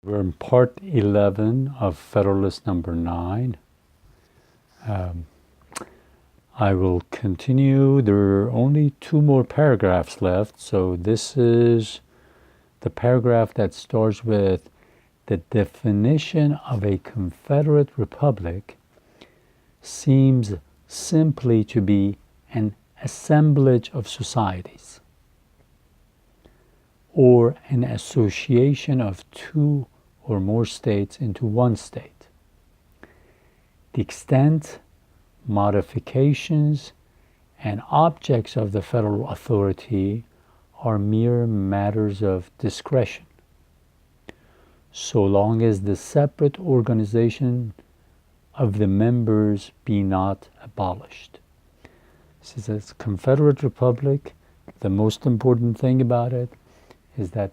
We're in part 11 of Federalist number 9. I will continue. There are only 2 more paragraphs left, so this is the paragraph that starts with the definition of a Confederate Republic seems simply to be an assemblage of societies or an association of 2 or more states into one state. The extent, modifications, and objects of the federal authority are mere matters of discretion, so long as the separate organization of the members be not abolished. This is a Confederate Republic. The most important thing about it is that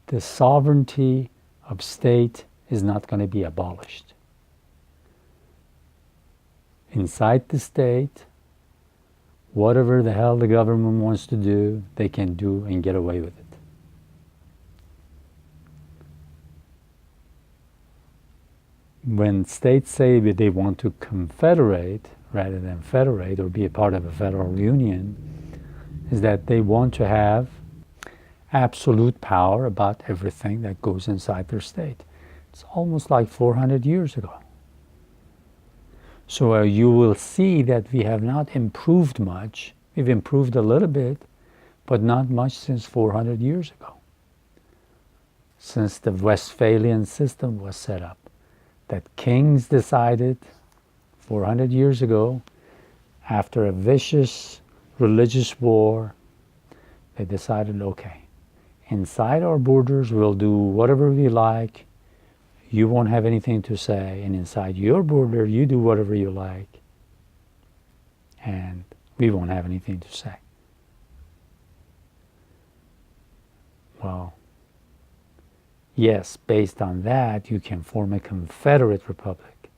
the sovereignty of state is not going to be abolished. Inside the state, whatever the hell the government wants to do, they can do and get away with it. When states say that they want to confederate rather than federate or be a part of a federal union, is that they want to have absolute power about everything that goes inside their state. It's almost like 400 years ago. So you will see that we have not improved much. We've improved a little bit, but not much since 400 years ago, since the Westphalian system was set up. That kings decided 400 years ago, after a vicious religious war, they decided, okay, inside our borders we'll do whatever we like, you won't have anything to say, and inside your border you do whatever you like, and we won't have anything to say. Well, yes, based on that you can form a Confederate Republic,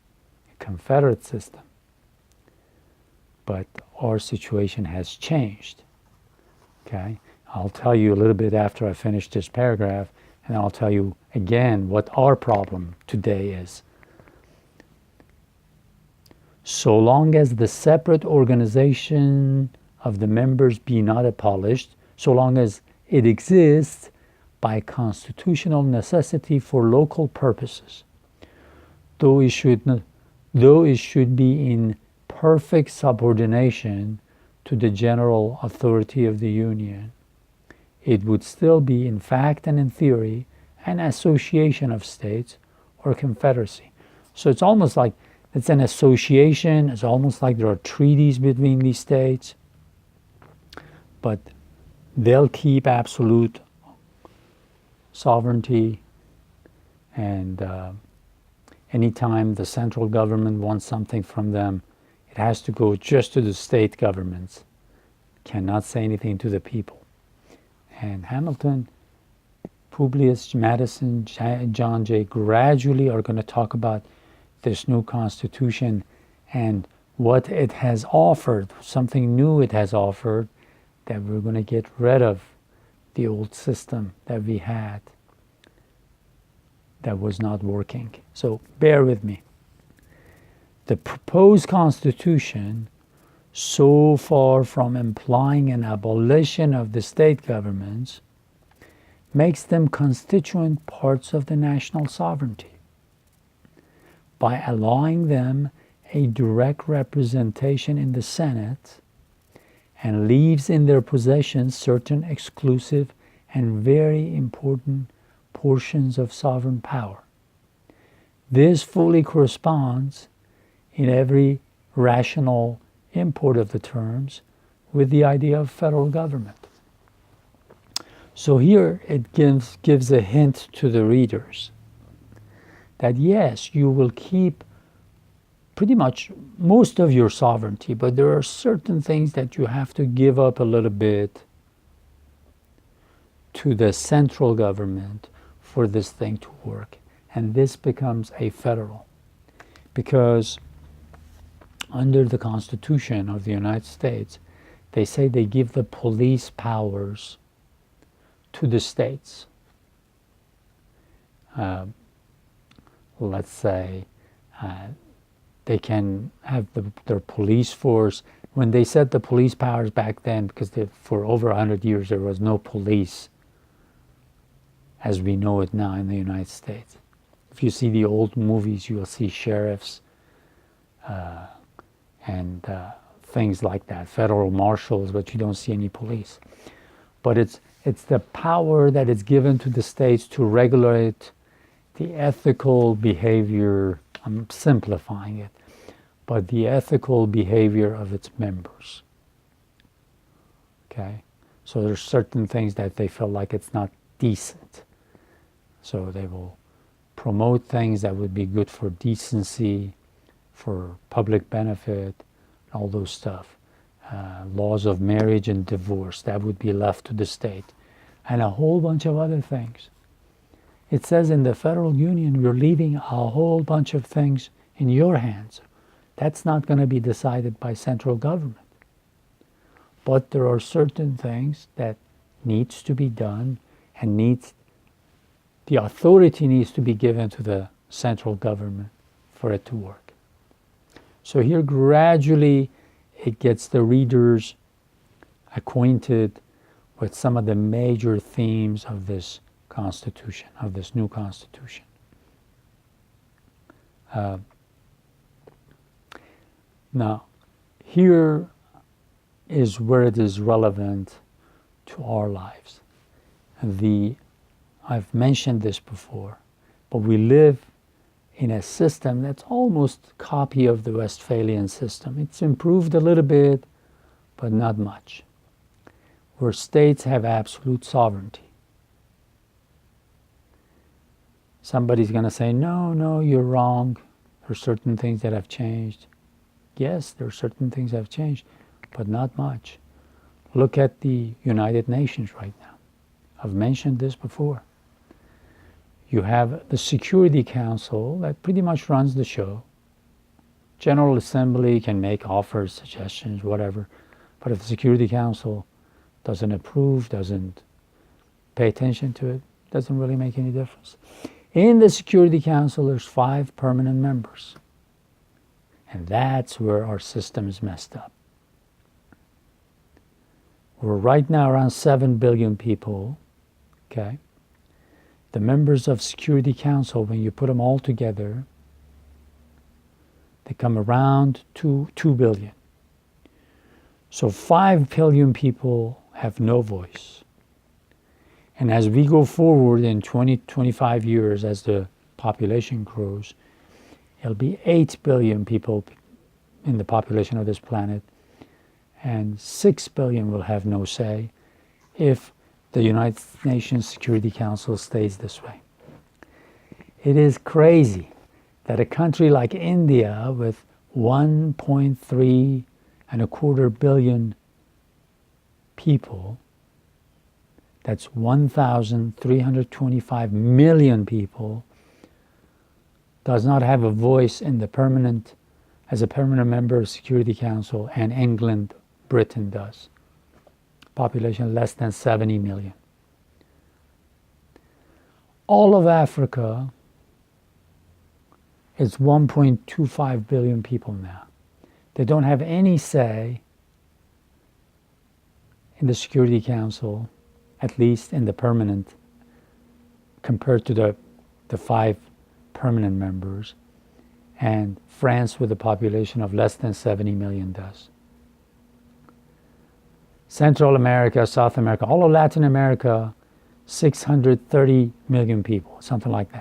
a Confederate system, but our situation has changed. Okay, I'll tell you a little bit after I finish this paragraph, and I'll tell you again what our problem today is. So long as the separate organization of the members be not abolished, so long as it exists by constitutional necessity for local purposes, though it should be in perfect subordination to the general authority of the Union, it would still be in fact and in theory an association of states or confederacy. So it's almost like it's an association. It's almost like there are treaties between these states, but they'll keep absolute sovereignty, and anytime the central government wants something from them, it has to go just to the state governments. Cannot say anything to the people. And Hamilton, Publius, Madison, John Jay gradually are going to talk about this new Constitution and what it has offered, something new it has offered, that we're going to get rid of the old system that we had that was not working. So bear with me. The proposed Constitution, so far from implying an abolition of the state governments, makes them constituent parts of the national sovereignty by allowing them a direct representation in the Senate, and leaves in their possession certain exclusive and very important portions of sovereign power. This fully corresponds, in every rational import of the terms, with the idea of federal government. So here it gives a hint to the readers that yes, you will keep pretty much most of your sovereignty, but there are certain things that you have to give up a little bit to the central government for this thing to work. And this becomes a federal, because under the Constitution of the United States, they say they give the police powers to the states. let's say, they can have their police force. When they set the police powers back then, because for over 100 years there was no police as we know it now in the United States. If you see the old movies, you will see sheriffs and things like that, federal marshals, but you don't see any police. But it's the power that is given to the states to regulate the ethical behavior. I'm simplifying it, but the ethical behavior of its members. Okay? So there's certain things that they feel like it's not decent. So they will promote things that would be good for decency, for public benefit, all those stuff. Laws of marriage and divorce, that would be left to the state. And a whole bunch of other things. It says in the federal union, we're leaving a whole bunch of things in your hands. That's not going to be decided by central government. But there are certain things that needs to be done, and the authority needs to be given to the central government for it to work. So here gradually it gets the readers acquainted with some of the major themes of this Constitution, of this new Constitution. Now, here is where it is relevant to our lives. I've mentioned this before, but we live in a system that's almost a copy of the Westphalian system. It's improved a little bit, but not much, where states have absolute sovereignty. Somebody's going to say, no, you're wrong. There are certain things that have changed. Yes, there are certain things that have changed, but not much. Look at the United Nations right now. I've mentioned this before. You have the Security Council that pretty much runs the show. General Assembly can make offers, suggestions, whatever. But if the Security Council doesn't approve, doesn't pay attention to it, doesn't really make any difference. In the Security Council, there's 5 permanent members. And that's where our system is messed up. We're right now around 7 billion people, okay? The members of Security Council, when you put them all together, they come around to 2 billion. So 5 billion people have no voice. And as we go forward in 20, 25 years, as the population grows, it'll be 8 billion people in the population of this planet, and 6 billion will have no say if the United Nations Security Council stays this way. It is crazy that a country like India with 1.3 billion people, that's 1,325 million people, does not have a voice in as a permanent member of Security Council, and England, Britain does. Population less than 70 million. All of Africa is 1.25 billion people now. They don't have any say in the Security Council, at least in the permanent, compared to the 5 permanent members. And France, with a population of less than 70 million, does. Central America, South America, all of Latin America, 630 million people, something like that.